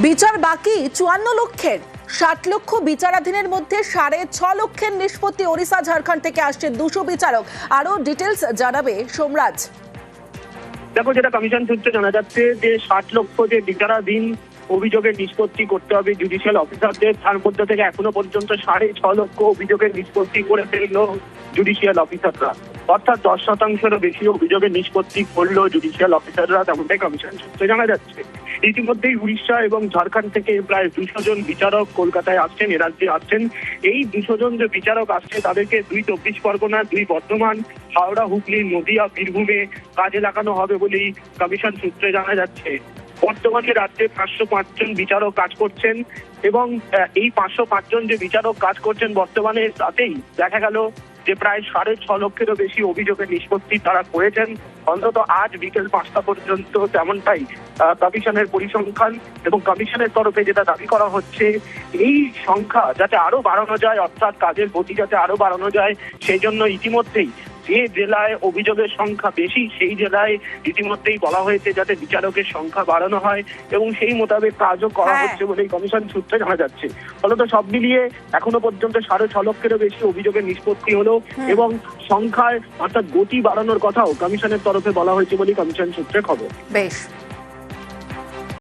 বিচার বাকি ৫৪ লক্ষের, ৬০ লক্ষ বিচারাধীনের মধ্যে ৬.৫ লক্ষের নিষ্পত্তি। ওড়িশা ঝাড়খণ্ড থেকে আসছে ২০০ বিচারক। আরো ডিটেলস জানাবে সোমরাজ। দেখো, যেটা কমিশন সূত্রে জানা যাচ্ছে যে ৬০ লক্ষ যে বিচারাধীন অভিযোগের নিষ্পত্তি করতে হবে জুডিশিয়াল অফিসারদের, তার মধ্যে থেকে এখনো পর্যন্ত ৬.৫ লক্ষ অভিযোগের নিষ্পত্তি করে ফেললো জুডিশিয়াল অফিসাররা। অর্থাৎ ১০%-এরও বেশি অভিযোগের নিষ্পত্তি করলো জুডিশিয়াল অফিসাররা, তেমনটাই কমিশন সূত্রে জানা যাচ্ছে। ইতিমধ্যেই উড়িষ্যা এবং ঝাড়খণ্ড থেকে প্রায় ২০০ জন বিচারক কলকাতায় আসছেন, এ রাজ্যে আসছেন। এই ২০০ জন যে বিচারক আসছে তাদেরকে ২ চব্বিশ পরগনা, ২ বর্ধমান, হাওড়া, হুগলি, নদিয়া, বীরভূমে কাজে লাগানো হবে বলেই কমিশন সূত্রে জানা যাচ্ছে। বর্তমানে রাজ্যে ৫০৫ জন বিচারক কাজ করছেন এবং এই ৫০৫ জন যে বিচারক কাজ করছেন বর্তমানে, তাতেই দেখা গেল যে প্রায় ৬.৫ লক্ষেরও বেশি অভিযোগের নিষ্পত্তি তারা করেছেন অন্তত আজ বিকেল ৫টা পর্যন্ত। তেমনটাই কমিশনের পরিসংখ্যান এবং কমিশনের তরফে যেটা দাবি করা হচ্ছে, এই সংখ্যা যাতে আরো বাড়ানো যায়, অর্থাৎ কাজের গতি যাতে আরো বাড়ানো যায়, সেই জন্য ইতিমধ্যেই যে জেলায় অভিযোগের সংখ্যা বেশি সেই জেলায় ইতিমধ্যেই বলা হয়েছে যাতে বিচারকের সংখ্যা বাড়ানো হয় এবং সেই মোতাবেক কাজও করা হচ্ছে বলেই কমিশন সূত্রে জানা যাচ্ছে। ফলত সব মিলিয়ে এখনো পর্যন্ত ৬.৫ লক্ষেরও বেশি অভিযোগের নিষ্পত্তি হলো এবং সংখ্যায় অর্থাৎ গতি বাড়ানোর কথাও কমিশনের তরফে বলা হয়েছে বলেই কমিশন সূত্রে খবর। বেশ।